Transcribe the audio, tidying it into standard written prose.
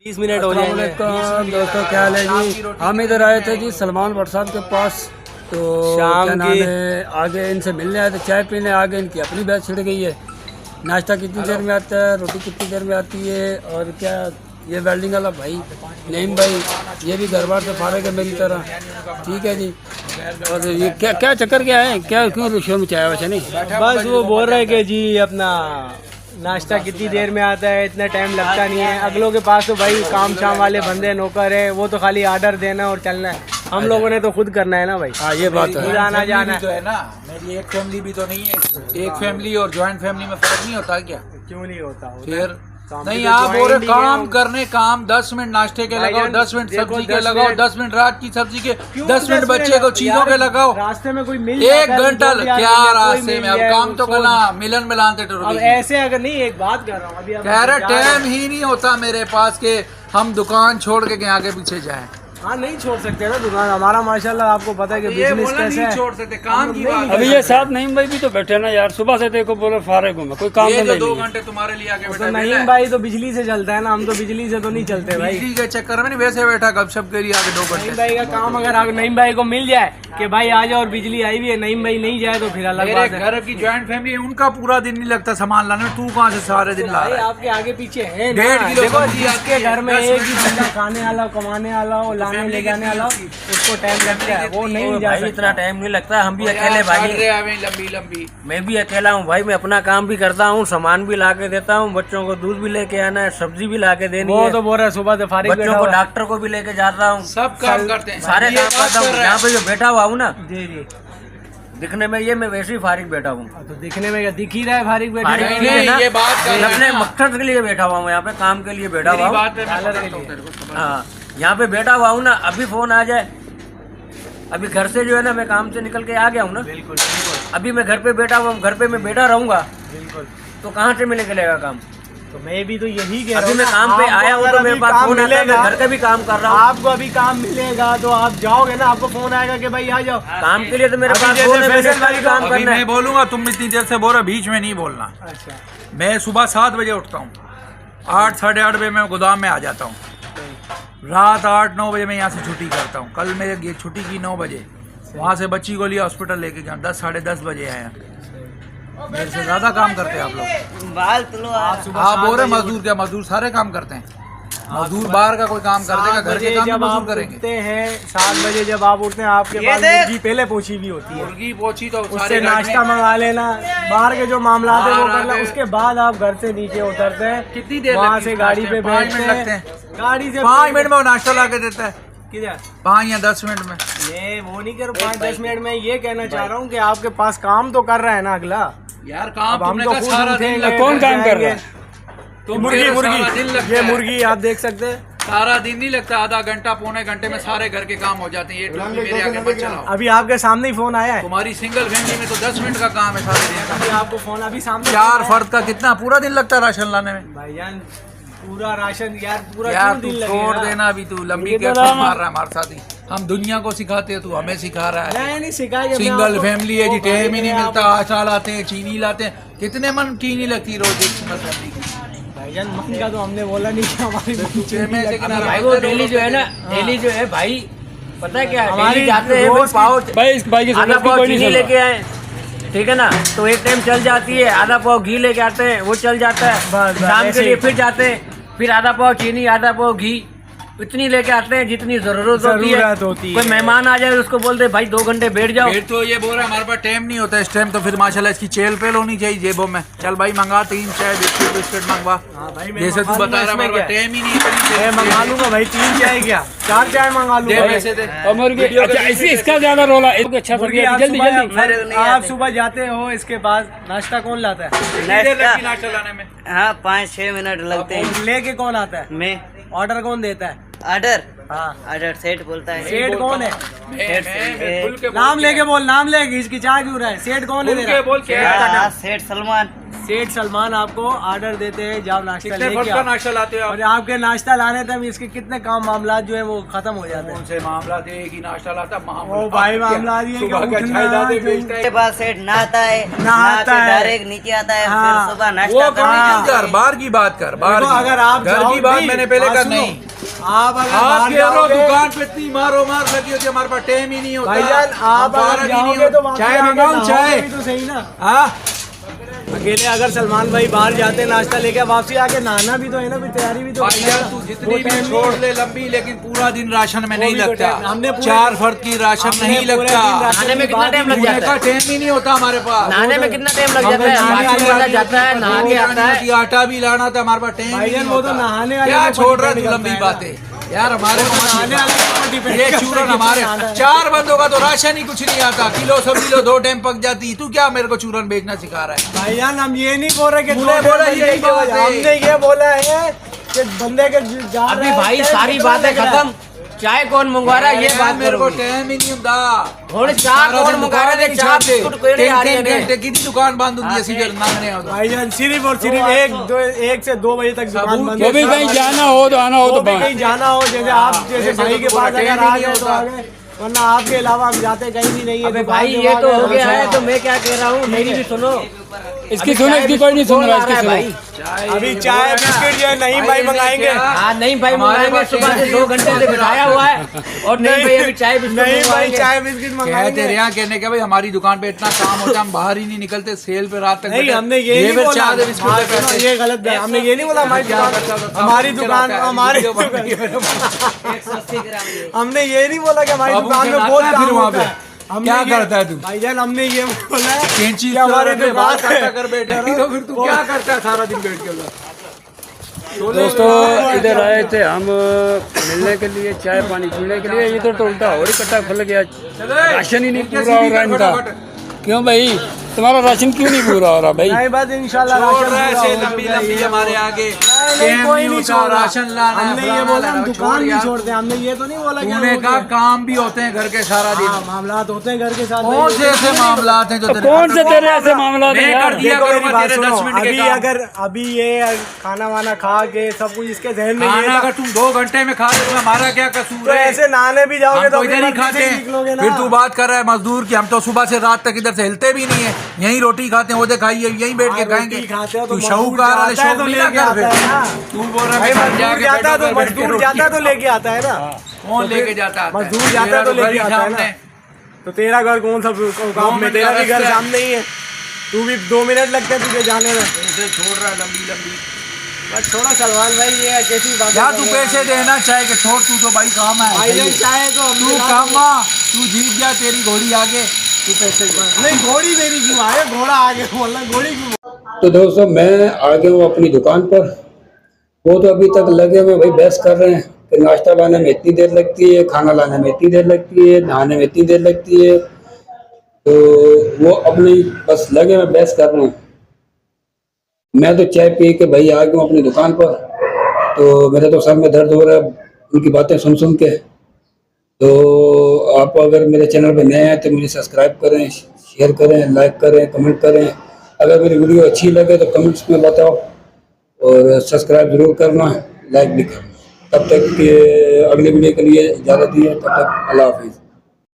30 minute हो जाएंगे। दोस्तों क्या हाल है जी। हम इधर आए थे जी सलमान भट्ट साहब के पास, तो शाम क्या नाम की है, आगे इनसे मिलने आए थे, चाय पीने। आगे इनकी अपनी बैच छिड़ गई है। नाश्ता कितनी देर में आता है, रोटी कितनी देर में आती है, और क्या ये वेल्डिंग वाला भाई नईम भाई, ये भी घर बार से फारग है मेरी तरह, ठीक है जी। और ये क्या क्या चक्कर क्या है, क्या क्यों शोर मचाया वैसे नहीं? बस वो बोल रहे कि जी अपना नाश्ता कितनी देर में आता है, इतना टाइम लगता नहीं है। अगलों के पास तो भाई काम शाम वाले बंदे नौकर है, वो तो खाली आर्डर देना और चलना है। हम लोगों ने तो खुद करना है ना भाई। हाँ ये बात है। आना जाना तो है ना, मेरी एक फैमिली भी तो नहीं है। एक फैमिली और ज्वाइंट फैमिली में फर्क नहीं होता क्या? क्यों नहीं होता? फिर नहीं, आप बोल रहे काम करने, काम 10 मिनट नाश्ते के लगाओ, 10 मिनट सब्जी के लगाओ, 10 मिनट रात की सब्जी के, 10 मिनट बच्चे को चीजों के लगाओ, रास्ते में कोई मिल 1 घंटा क्या रास्ते में? अब काम तो करना, मिलन मिलान ते अब ऐसे अगर नहीं, एक बात कर रहा हूँ अभी, कह रहे टाइम ही नहीं होता मेरे पास के हम दुकान छोड़ के कहीं आगे पीछे जाएं। हाँ नहीं छोड़ सकते ना दुकान हमारा, माशाल्लाह आपको पता है कि बिजनेस कैसे है। छोड़ सकते, काम की बात। अभी ये साथ नईम भाई भी तो बैठे ना यार, सुबह से देखो बोलो फारग हूँ मैं, कोई काम ये नहीं। 2 घंटे तुम्हारे लिए आके बैठा नईम भाई तो बिजली से चलता है ना, हम तो बिजली से तो नहीं चलते भाई। बिजली के चक्कर में नहीं, वैसे बैठा गपशप के लिए आगे 2 नईम घंटे। भाई का काम अगर नईम भाई को मिल जाए कि भाई आ जाओ और बिजली आई भी है, नईम भाई नहीं जाए तो फिर अलग मेरे बात है। घर की ज्वाइंट फैमिली है, उनका पूरा दिन नहीं लगता सामान लाने में, तू कहाँ से सारे दिन ला भाई रहा है? आपके आगे पीछे है ना। 1.5 किलो देखो सब्जी जिसके आती है, घर में 10 एक ही मिनट बंदा खाने वाला हो, कमाने वाला हो, लाने ले जाने वाला हो, उसको टाइम लगता है, वो नहीं जा भाई सकता। इतना टाइम नहीं लगता। हम भी अकेले भाई, लंबी लंबी। मैं भी अकेला हूँ भाई। मैं अपना काम भी करता हूँ, सामान भी ला के देता हूँ, बच्चों को दूध भी लेके आना है, सब्जी भी ला के देनी वो है, तो बोल रहा है सुबह से फारिग बच्चों को डॉक्टर को भी लेके जाता हूँ, सब काम करते हैं, सारे ये काम बात करता हूँ। कर रहा यहाँ है। पे जो बैठा हुआ हूँ ना, जी जी। दिखने में ये मैं वैसे ही फारिग बैठा हूँ। तो दिखने में क्या दिख ही रहा है फारिग बैठे फारिग हुए? नहीं है ना, ये बात कर रहे हैं अपने ना। मकसद के लिए बैठा हुआ हूँ, यहाँ पे काम के लिए बैठा हुआ मेरी हूँ। बात है, मैं डॉलर पकड़ता के हूँ लिए। तेरे को, समझ। हाँ, यहाँ पे बैठा हुआ हूँ ना, अभी फोन आ जाए। अभी घर से जो है ना, मैं काम से निकल के आ गया हूँ ना, बिल्कुल बिल्कुल अभी मैं घर पे बैठा हुआ हूँ, घर पे मैं बैठा रहूंगा बिल्कुल। तो कहाँ से मिले चलेगा काम? तो मैं भी तो यही कह रहा अभी हूँ मैं ना, काम पे आपको आया हूँ अगर तो मेरे अभी पास काम फोन आता है, मैं मिलेगा, घर का भी काम कर रहा हूँ। आपको अभी काम मिलेगा तो आप जाओगे ना, आपको फोन आएगा कि भाई आ जाओ। काम के लिए तो मेरे अभी पास जैसे फोन है, मैंने फैसल इसका भी काम अभी करना है। मैं बोलूंगा, तुम इतनी देर से बोल रहे, बीच में नहीं बोलना। अच्छा मैं सुबह 7 बजे उठता हूँ, 8 साढ़े 8 बजे मैं गोदाम में आ जाता हूँ, रात 8-9 बजे मैं यहाँ से छुट्टी करता हूँ। कल मेरे छुट्टी की 9 बजे, वहाँ से बच्ची को लिया हॉस्पिटल लेके गया, 10 साढ़े 10 बजे आया। मेरे से ज्यादा काम करते हैं आप लोग। आप बोल रहे मजदूर, क्या मजदूर सारे काम करते हैं? मजदूर बाहर का कोई काम कर देगा, घर के काम भी जब मजदूर आप करेंगे। उठते हैं 7 बजे जब आप उठते हैं, आपके पास मुर्गी पहले पहुंची भी होती है, मुर्गी पहुंची तो उससे सारे नाश्ता मंगा लेना, बाहर के जो मामला है वो बाहर करना। आके- उसके बाद आप घर से नीचे उतरते हैं, कितनी देर वहाँ लगती से है गाड़ी पे नाश्ते में? 5 बैठते मिनट लगते हैं, हैं। गाड़ी से 5 मिनट में वो नाश्ता ला के देता है, किधर 5 या 10 मिनट में। ये वो नहीं करो 5-10 मिनट में। ये कहना चाह रहा हूँ कि आपके पास काम तो कर रहा है ना अगला। यार अब काम हम तुमने तो कहा खुद सारा दिन उठेंगे, कौन काम कर रहा है? तुम मुर्गी कह रहे हो मुर्गी सारा दिन लगता ये है। मुर्गी आप देख सकते हैं। सारा दिन नहीं लगता, आधा घंटा पौने घंटे में सारे घर के काम हो जाते हैं। ये टोपी मेरे आगे मत चलाओ। अभी आपके सामने ही फोन आया है, तुम्हारी सिंगल फैमिली में तो 10 मिनट का काम है सारे दिन का। अभी आपको फोन अभी सामने 4 फर्द का कितना पूरा दिन लगता है राशन लाने में? भाईजान पूरा राशन यार पूरा यार क्यों तू दिन छोड़ लगेगा? देना, अभी तू लंबी कैसे मार रहा है हमारे साथ ही। हम दुनिया को सिखाते हैं, तू हमें सिखा रहा है। नहीं नहीं सिखाएंगे। सिंगल फैमिली है जी, टाइम ही नहीं मिलता। आटा लाते हैं, चीनी लाते हैं, कितने मन चीनी लगती रोज एक सिंगल फैमिली की? भाईजान मन का तो हमने बोला नहीं कि हमारी में से किनारा भाई वो डेली जो है ना, डेली जो है भाई, पता है क्या है, हमारी डेली जाते हैं रोज पाव, भाई इस भाई की आधा समझ पाव कोई नहीं चीनी सुन लेके आए, ठीक है ना, तो एक टाइम चल जाती है। आधा पाव घी लेके आते हैं, वो चल जाता है। बस, शाम ऐसे के लिए ही। फिर जाते हैं, फिर आधा पाव चीनी आधा पाव घी, इतनी लेके आते हैं जितनी जरूरत होती जरूरत होती है। है। कोई मेहमान आ जाए उसको बोलते भाई 2 घंटे बैठ जाओ। फिर तो ये बोल रहा है हमारे पास टाइम नहीं होता इस टाइम, तो फिर माशाल्लाह इसकी चेल पेल होनी चाहिए जेबों में। चल भाई मंगा 3 चाय बिस्किट बिस्किट मंगवा। हाँ भाई मैं जैसे तू मंगा बता रहा लूंगा, है इसमें टाइम ही नहीं मैं मंगा लूंगा भाई 3 चाय क्या 4 चाय मंगा दे लूंगा। पैसे दे। और मुर्गी अच्छा इसका ज्यादा रोला है। अच्छा मुर्गी सब्जी आप जल्दी जल्दी सुबह आप सुबह जाते हो, इसके बाद नाश्ता कौन लाता है? कितनी देर लगती है नाश्ता लाने में? हाँ 5-6 मिनट लगते हैं। लेके कौन आता है? मैं ऑर्डर कौन देता है? ऑर्डर हाँ ऑर्डर सेठ बोलता है। सेठ कौन है? मैं खुल के नाम लेके बोल, नाम लेके इसकी चाय क्यों रहा है? सेठ कौन है खुल के तेरा? बोल क्या? हाँ, सेठ सलमान। सेठ सलमान आपको ऑर्डर देते हैं, जब नाश्ता कितने लेके फर्द का आओ। नाश्ता लाते हो और आप? आपके नाश्ता लाने तक इसके कितने काम मामला जो है वो खत्म हो जाते हैं। कौन से मामला थे कि नाश्ता लाता ओ भाई मामला ये कि सुबह का उठना, चाय लाते जो- बेचता उसके है। बाद सेठ नहाता है, नहाता नहा के है। डायरेक्ट नीचे आता है, हाँ। फिर सुबह वो नाश्ता करने कहीं जाता कर, है। बाहर की बात कर, बाहर देखो, की। अगर आप घर की बात जाओ- मैंने पहले बात कर सुनो, नहीं। आप अगर आप बाहर कह रहे हो जाओगे- दुकान पे इतनी मारो मार लगी होती है, हमारे पास टाइम ही नहीं होता। भाईजान आप हम अगर बारह भी नहीं जाओगे तो होता। वापस चाय आके मंगाऊं नहाओगे चाय? भी तो सही ना। हाँ अकेले अगर सलमान भाई बाहर जाते नाश्ता लेके वापसी आके नहाना भी तो है ना, भी तैयारी भी तो भाईजान करना। तू वो जितनी भी टाइम छोड़ नहीं है। ले लंबी, लेकिन पूरा दिन राशन में वो नहीं भी तो लगता। टाइम- हमने पूरे- 4 फर्द की राशन हमने नहीं पूरे लगता। दिन राशन नहाने में की कितना बात टाइम ही लग नहीं पूरे जाता का टाइम ही नहीं होता हमारे पास। नहाने में कितना टाइम लग जाता है? नहाने बाथरूम वाला वाली जाता है, नहा के आता है। आटा भी लाना था, हमारे पास टाइम ही भाईजान नहीं वो तो होता। नहाने वाले क्या के ऊपर छोड़ रहा है depend तू लंबी करता है बातें यार, हमारे को मत नहाने सिखा। वाले के ऊपर depend ये करता है चूरन कि हमारे नहाना है। 4 बंदों का तो राशन ही कुछ नहीं आता। किलो सब्जी लो 2 टाइम पक जाती। तू क्या मेरे को चूरन बेचना सिखा रहा है? भाईजान हम ये नहीं बोल रहे कि तूने दो बोला बंदे यही के बात वजह- है। हमने ये बोला है कि बंदे के जा अभी रहा है, भाई टाइम सारी कितना बातें लग रहा है। खत्म, चाय कौन मंगवा रहा है ये बात मेरे को करो। टाइम ही नहीं होता। थोड़ी चाय कौन मंगवा रहा है? चाय बिस्कुट कोई नहीं आ रही है। घंटे की दुकान बंद होती है सीधे नांगने हो तो। भाईजान सिर्फ और सिर्फ 1 से 2 बजे तक दुकान सबूत बंद के है। भी कहीं जाना हो तो आना हो वो तो भी बाहर। कहीं जाना हो, जैसे आप जैसे ऐसे भाई तो के पूरा पास अगर टाइम ही आ नहीं गए तो होता। आ गए, वरना आपके अलावा हम जाते कहीं भी नहीं है। अबे दुकान भाई के ये वहाँ तो अगर हो गया हम है, तो मैं क्या कह रहा हूँ, मेरी भी सुनो। इसकी अभी सुनो, चाय इसकी कोई नहीं सुन बिस्कुट रहा, कौन इसकी ला रहा है सुनो। भाई? अभी चाय बिस्किट जो है नहीं भाई मंगाएंगे। हाँ नहीं भाई हमारे मंगाएंगे, पास सुबह से टाइम 2 घंटे से बिठाया हुआ है और नहीं भाई अभी चाय बिस्कुट नहीं भाई मंगवाएंगे। चाय बिस्किट कहते मंगाएंगे। रहे कहने के भाई हमारी दुकान पे इतना काम होता है, हम बाहर ही नहीं निकलते, सेल पे रात तक नहीं बैठे। हमने ये नहीं फिर बोला, चाय दे बिस्कुट हाँ, दे सुनो, पैसे। ये गलत है। हमने ये नहीं बोला हमारी क्या करता दुकान था? हमारी साबुन दुकान चलाता है, हमारी वीडियो बन रही है। 180 ग्राम ये। हमने ये नहीं बोला कि हमारी साबुन दुकान में चलाता बहुत है काम फिर वहाँ होता पे। है। हमने क्या ये- करता है तू? भाईजान हमने ये बोला है कैंची कि हमारे हमारे बाल दुकान काटा कर बैठे तो फिर तू क्या करता है सारा दिन बैठ के उधर? दोस्तों इधर आए थे हम मिलने के लिए, चाय पानी पीने के लिए। इधर तो उल्टा और इकट्ठा खुल गया, राशन ही नहीं पूरा हो रहा इनका। क्यों भाई तुम्हारा राशन क्यों नहीं पूरा हो रहा भाई? नहीं बात इंशाल्लाह छोड़ राशन रहा है पूरा से हो लंबी चुका है, लंबी ये हमारे आगे नहीं, टाइम कोई नहीं नहीं होता, छोड़ रहा। राशन लाना है, हमने ये फलाना बोला हम लाना है। दुकान छोड़ नहीं यार। छोड़ते। हमने ये तो नहीं बोला कि तूने हम कहा काम भी होते हैं घर के सारा दिन। हाँ मामलात होते हैं घर के साथ। कौन से ऐसे मामलात हैं जो तेरे कौन से तेरे ऐसे मामला मैं यार? कर दिया देखो मेरी करूंगा बात तेरे सुनो, 10 मिनट के अभी काम। अगर अभी ये खाना वाना खा के सब कुछ इसके जहन में ये खाना था, अगर तुम 2 घंटे में खा रहे हो हमारा क्या कसूर तो है? ऐसे नहाने भी जाओगे हम तो तो इधर ही अपनी खाते मर्जी से हैं। निकलोगे ना। फिर तू बात कर रहा है मजदूर की, हम तो सुबह से रात तक इधर से हिलते भी नहीं है, यहीं रोटी खाते हैं, वो दे खाइए यहीं बैठ के हाँ, खाएंगे। रोटी खाते हो तो तू मजदूर शाहूकार वाले जाता है शौक तो नहीं ना लेके कर आता है फिर। ना। तू बोल रहा भाई है मैं मजदूर जाके जाता है बैठो, तो बैठ के मजदूर रोटी जाता है तो लेके आता है ना। कौन लेके जाता है? मजदूर जाता है तो लेके आता है ना। तो तेरा घर कौन सा गाँव में? मिनट तेरा का भी घर रास्ता है। सामने ही है। तू भी 2 मिनट लगते हैं तुझे जाने में। ऐसे छोड़ रहा है लंबी लंबी। बस थोड़ा सलमान भाई ये कैसी बात यार तू पैसे देना चाहे कि छोड़, तू तो भाई काम है भाईजान चाहे तो हम तू दिला काम देंगे। तू जीत जा, तेरी घोड़ी आगे, तू पैसे दे। नहीं घोड़ी मेरी क्यों आए? घोड़ा आगे बोलना, घोड़ी क्यों? तो दोस्तों मैं आ गया हूँ अपनी दुकान पर। वो तो अभी तक लगे हुए भाई बहस कर रहे हैं कि नाश्ता लाने में इतनी देर लगती है, खाना लाने में इतनी देर लगती है, नहाने में इतनी देर लगती है। तो वो अपनी बस लगे हुए बहस कर रहे हैं। मैं तो चाय पी के भाई आ गया हूँ अपनी दुकान पर। तो मेरे तो सर में दर्द हो रहा है उनकी बातें सुन सुन के। तो आप अगर मेरे चैनल पे नए हैं तो मुझे सब्सक्राइब करें, शेयर करें, लाइक करें, कमेंट करें। अगर मेरी वीडियो अच्छी लगे तो कमेंट्स में बताओ और सब्सक्राइब जरूर करना, लाइक भी करना। तब तक के अगले वीडियो के लिए इजाज़त दिए, तब तक अल्लाह हाफिज़।